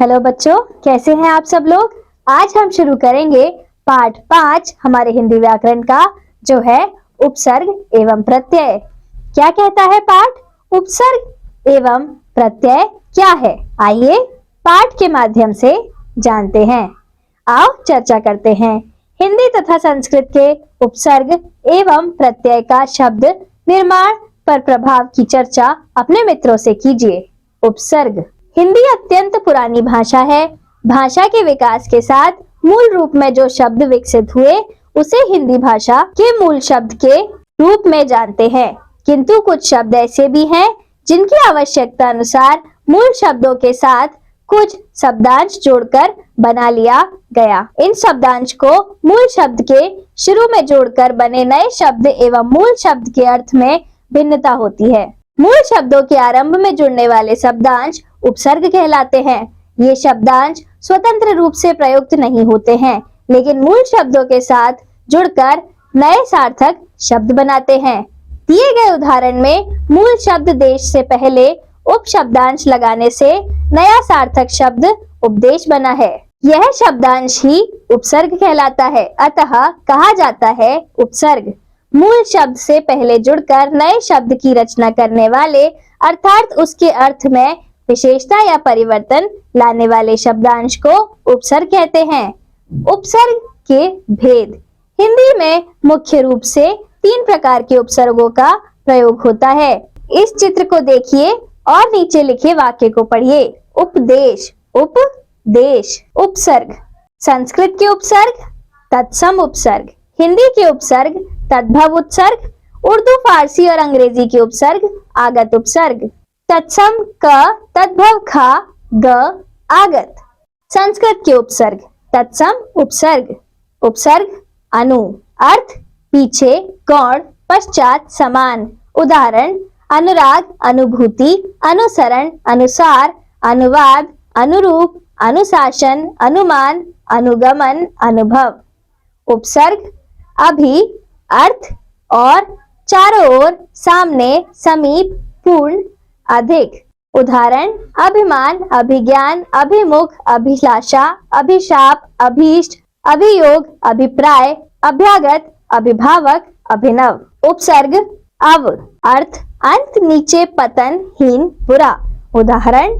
Hello बच्चों, कैसे हैं आप सब लोग। आज हम शुरू करेंगे पाठ 5 हमारे हिंदी व्याकरण का, जो है उपसर्ग एवं प्रत्यय। क्या कहता है पाठ? उपसर्ग एवं प्रत्यय क्या है? आइए पाठ के माध्यम से जानते हैं। आओ चर्चा करते हैं। हिंदी तथा संस्कृत के उपसर्ग एवं प्रत्यय का शब्द निर्माण पर प्रभाव की चर्चा अपने मित्रों से कीजिए। उपसर्ग। हिंदी अत्यंत पुरानी भाषा है। भाषा के विकास के साथ मूल रूप में जो शब्द विकसित हुए उसे हिंदी भाषा के मूल शब्द के रूप में जानते हैं, किंतु कुछ शब्द ऐसे भी हैं जिनकी आवश्यकता अनुसार मूल शब्दों के साथ कुछ शब्दांश जोड़कर बना लिया गया। इन शब्दांश को मूल शब्द के शुरू में जोड़कर बने नए शब्द एवं मूल शब्द के अर्थ में भिन्नता होती है। मूल शब्दों के आरंभ में जुड़ने वाले शब्दांश उपसर्ग कहलाते हैं। ये शब्दांश स्वतंत्र रूप से प्रयुक्त नहीं होते हैं, लेकिन मूल शब्दों के साथ जुड़कर नए सार्थक शब्द बनाते हैं। दिए गए उदाहरण में मूल शब्द देश से पहले उपशब्दांश लगाने से नया सार्थक शब्द उपदेश बना है। यह शब्दांश ही उपसर्ग कहलाता है। अतः कहा जाता है उपसर्ग मूल शब्द से पहले जुड़कर नए शब्द की रचना करने वाले, अर्थात उसके अर्थ में विशेषता या परिवर्तन लाने वाले शब्दांश को उपसर्ग कहते हैं। उपसर्ग के भेद। हिंदी में मुख्य रूप से 3 प्रकार के उपसर्गों का प्रयोग होता है। इस चित्र को देखिए और नीचे लिखे वाक्य को पढ़िए। उपदेश, उपदेश। उपसर्ग। संस्कृत के उपसर्ग तत्सम उपसर्ग, हिंदी के उपसर्ग तद्भव उपसर्ग, उर्दू, फारसी और अंग्रेजी के उपसर्ग आगत उपसर्ग। तत्सम क, तद्भव खा, ग, आगत। संस्कृत के उपसर्ग तत्सम उपसर्ग। उपसर्ग अनु, अर्थ पीछे, गौण, पश्चात, समान। उदाहरण अनुराग, अनुभूति, अनुसरण, अनुसार, अनुवाद, अनुरूप, अनुशासन, अनुमान, अनुगमन, अनुभव। उपसर्ग अभि, अर्थ और, चारों ओर, सामने, समीप, पूर्ण, अधिक। उदाहरण अभिमान, अभिज्ञान, अभिमुख, अभिलाषा, अभिशाप, अभीष्ट, अभियोग, अभिप्राय, अभ्यागत, अभिभावक, अभिनव। उपसर्ग अव, अर्थ अंत, नीचे, पतन, हीन, बुरा। उदाहरण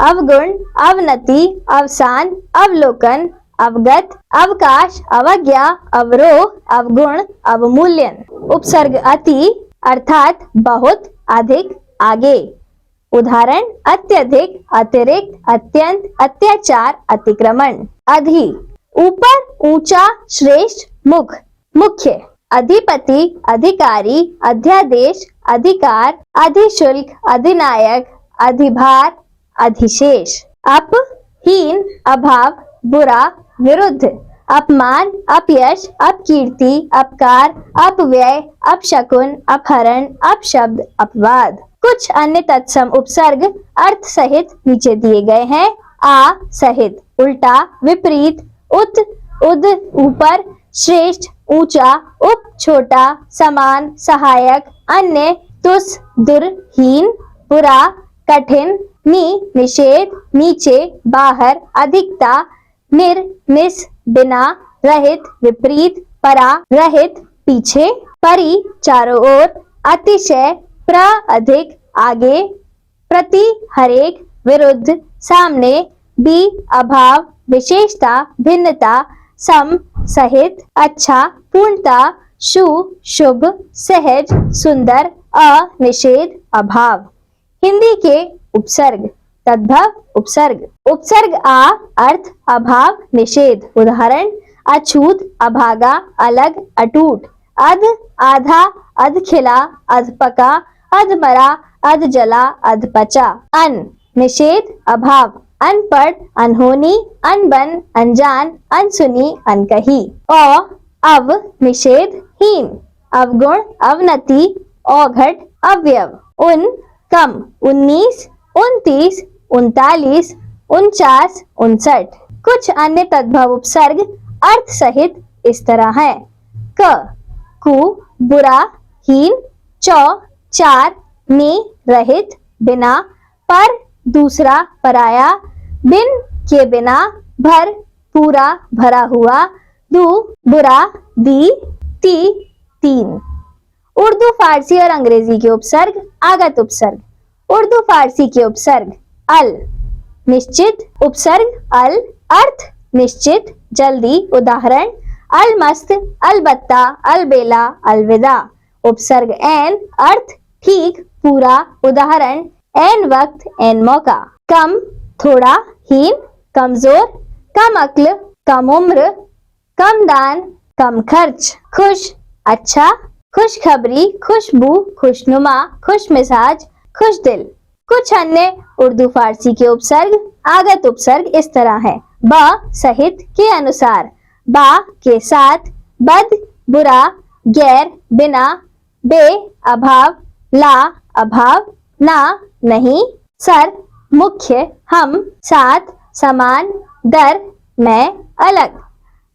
अवगुण, अवनति, अवसान, अवलोकन, अवगत, अवकाश, अवज्ञा, अवरोह, अवगुण, अवमूल्यन। उपसर्ग अति, अर्थात बहुत, अधिक, आगे। उदाहरण अत्यधिक, अतिरिक्त, अत्यंत, अत्याचार, अतिक्रमण। अधि, ऊपर, ऊंचा, श्रेष्ठ, मुख, मुख्य। अधिपति, अधिकारी, अध्यादेश, अधिकार, अधिशुल्क, अधिनायक, अधिभार, अधिशेष। अप, हीन, अभाव, बुरा, विरुद्ध। अपमान, अपयश, अपकीर्ति, अपकार, अपव्यय, अपशकुन, अपहरण, अपशब्द, अपवाद। कुछ अन्य तत्सम उपसर्ग अर्थ सहित नीचे दिए गए हैं। आ सहित, उल्टा, विपरीत, उत, उद, ऊपर, श्रेष्ठ, ऊंचा, उप, छोटा, समान, सहायक, अन्य, तुस, दुर, हीन, बुरा, कठिन, नि, निषेध, नीचे, बाहर, अधिकता, निर, निस, बिना, रहित, विपरीत, परा, रहित, पीछे, परि, चारों ओर, अतिशय, प्र, अधिक, आगे, प्रति, हरेक, विरुद्ध, सामने, बी, अभाव, विशेषता, भिन्नता, सम, सहित, अच्छा, पूर्णता, शु, शुभ, सहज, सुंदर, अ, निषेध, अभाव। हिंदी के उपसर्ग तद्भव उपसर्ग। उपसर्ग आ, अर्थ अभाव, निषेध। उदाहरण अछूत, अभागा, अलग, अटूट। अध, आधा, अधखिला, अधपका, अधमरा, अधजला, अधपचा। अन, निषेध, अभाव, अनपढ़, अनहोनी, अनबन, अनजान, अनसुनी, अनकही। अ, अव, निषेध, हीन, अवगुण, अवनति, औघट, अवयव। उन, कम, 19, 29, 39, 49, 59। कुछ अन्य तद्भव उपसर्ग अर्थ सहित इस तरह है। क, कु, बुरा, हीन, चौ, चार, नि, रहित, बिना, पर, दूसरा, पराया, बिन, के बिना, भर पूरा भरा हुआ, दू बुरा, दी ती तीन। उर्दू फारसी और अंग्रेजी के उपसर्ग, आगत उपसर्ग। उर्दू फारसी के उपसर्ग अल, निश्चित, उपसर्ग अल, अर्थ निश्चित, जल्दी, उदाहरण अलमस्त, अलबत्ता, अलबेला, अलविदा। उपसर्ग ऐन, अर्थ ठीक, पूरा, उदाहरण ऐन वक्त, ऐन मौका। कम थोड़ा, हीन, कमजोर, कम अक्ल, कम उम्र, कम दान, कम खर्च। खुश अच्छा, खुशखबरी, खुशबू, खुशनुमा, खुश मिजाज, खुश दिल। कुछ अन्य उर्दू फारसी के उपसर्ग, आगत उपसर्ग इस तरह है। ब सहित, के अनुसार, बा के साथ, बद बुरा, गैर बिना, बे अभाव, ला अभाव, ना नहीं, सर मुख्य, हम साथ, समान, दर मैं, अलग।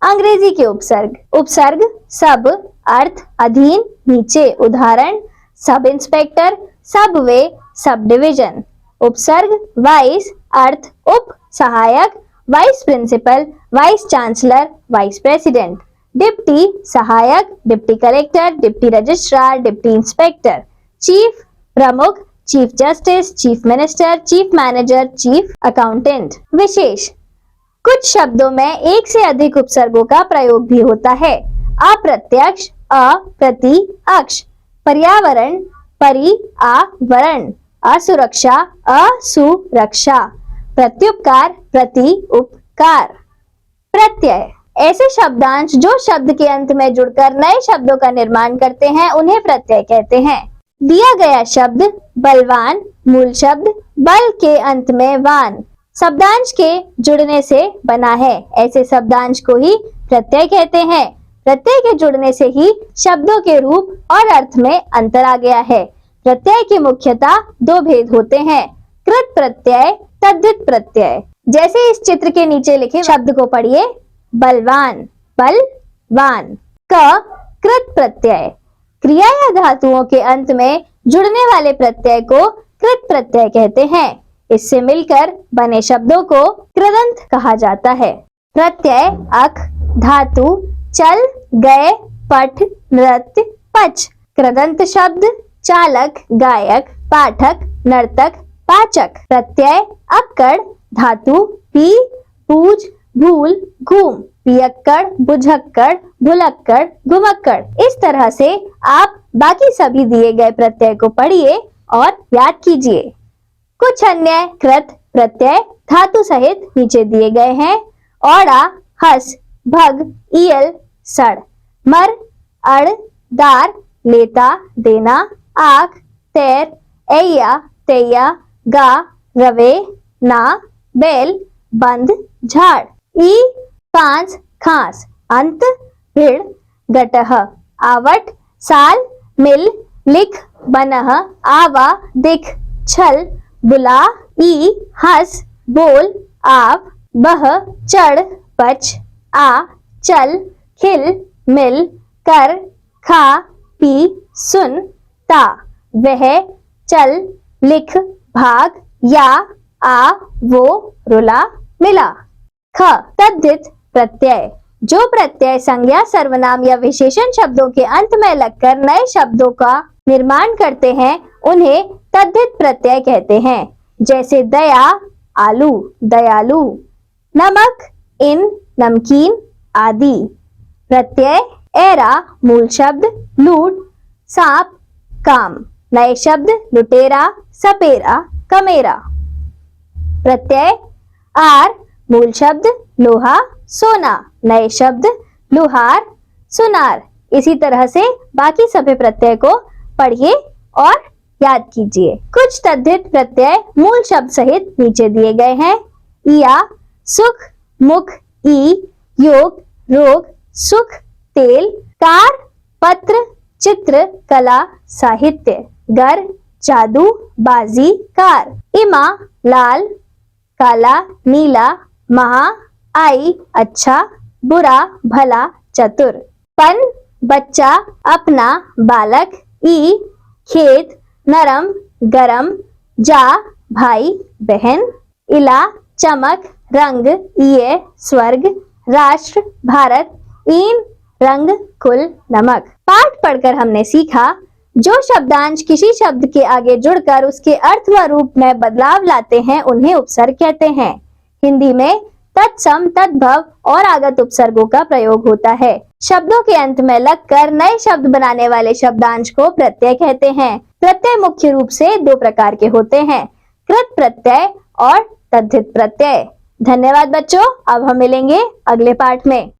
अंग्रेजी के उपसर्ग, उपसर्ग सब, अर्थ अधीन, नीचे, उदाहरण sub inspector, subway, sub division. उपसर्ग वाइस, अर्थ उप, सहायक, vice principal, vice chancellor, vice president. Deputy सहायक, deputy collector, deputy registrar, deputy inspector. Chief प्रमुख, chief justice, chief minister, chief manager, chief accountant. विशेष, कुछ शब्दों में एक से अधिक उपसर्गों का प्रयोग भी होता है। अप्रत्यक्ष, अ प्रति अक्ष, पर्यावरण, परि आवरण, असुरक्षा, असुरक्षा, प्रत्युपकार, प्रति उपकार। प्रत्यय, ऐसे शब्दांश जो शब्द के अंत में जुड़कर नए शब्दों का निर्माण करते हैं उन्हें प्रत्यय कहते हैं। दिया गया शब्द बलवान, मूल शब्द बल के अंत में वान शब्दांश के जुड़ने से बना है, ऐसे शब्दांश को ही प्रत्यय कहते हैं। प्रत्यय के जुड़ने से ही शब्दों के रूप और अर्थ में अंतर आ गया है। प्रत्यय की मुख्यतः दो भेद होते हैं, कृत प्रत्यय, तद्धित प्रत्यय। जैसे इस चित्र के नीचे लिखे शब्द को पढ़िए, बलवान, बलवान। क कृत प्रत्यय, क्रिया या धातुओं के अंत में जुड़ने वाले प्रत्यय को कृत प्रत्यय कहते हैं। इससे मिलकर बने शब्दों को कृदंत कहा जाता है। प्रत्यय अक, धातु चल, गए, पठ, नृत्य, पच। कृदंत शब्द चालक, गायक, पाठक, नर्तक, पाचक। प्रत्यय अक्कड़, धातु पी, पूज, भूल, घूम, पियक्कड़, बुझक्कड़, भुलक्कड़, घुमक्कड़। इस तरह से आप बाकी सभी दिए गए प्रत्यय को पढ़िए और याद कीजिए। कुछ अन्य कृत प्रत्यय धातु सहित नीचे दिए गए हैं। औड़ा, हस, भग, ईयल, सड़। मर, अड़, दार, लेता, देना, आख, तैर, ऐया, तैया, गा, रवे, ना, बैल, बंद, झाड़। ई, पांच, खास, अंत, भिड़, गटह, आवट, साल, मिल, लिख, बनह, आवा, दिख, छल, बुला, ई, हंस, बोल, आव, बह, चढ़, पच, आ, चल, खिल, मिल, कर, खा, पी, सुन, ता, वह, चल, लिख, भाग, या, आ, वो, रुला, मिला। ख तद्धित प्रत्यय, जो प्रत्यय संज्ञा, सर्वनाम या विशेषण शब्दों के अंत में लगकर नए शब्दों का निर्माण करते हैं उन्हें तद्धित प्रत्यय कहते हैं। जैसे दया, आलू, दयालु, नमक, इन, नमकीन आदि। प्रत्यय एरा, मूल शब्द लूट, सांप, काम, नए शब्द लुटेरा, सपेरा, कमेरा। प्रत्यय आर, मूल शब्द लोहा, सोना, नए शब्द लुहार, सुनार। इसी तरह से बाकी सभी प्रत्यय को पढ़िए और याद कीजिए। कुछ तद्धित प्रत्यय मूल शब्द सहित नीचे दिए गए हैं। इया, सुख, मुख, ई, योग, रोग, सुख, तेल, कार, पत्र, चित्र, कला, साहित्य, गर, जादू, बाजी, कार। इमा, लाल, काला, नीला, महा, आई, अच्छा, बुरा, भला, चतुर। पन, बच्चा, अपना, बालक, ई, खेत, नरम, गरम, जा, भाई, बहन। इला, चमक, रंग, इये, स्वर्ग, राष्ट्र, भारत, ईन, रंग, कुल, नमक। पाठ पढ़कर हमने सीखा, जो शब्दांश किसी शब्द के आगे जुड़कर उसके अर्थ व रूप में बदलाव लाते हैं उन्हें उपसर्ग कहते हैं। हिंदी में तत्सम, तद्भव और आगत उपसर्गों का प्रयोग होता है। शब्दों के अंत में लगकर नए शब्द बनाने वाले शब्दांश को प्रत्यय कहते हैं। प्रत्यय मुख्य रूप से दो प्रकार के होते हैं, कृत प्रत्यय और तद्धित प्रत्यय। धन्यवाद बच्चों, अब हम मिलेंगे अगले पाठ में।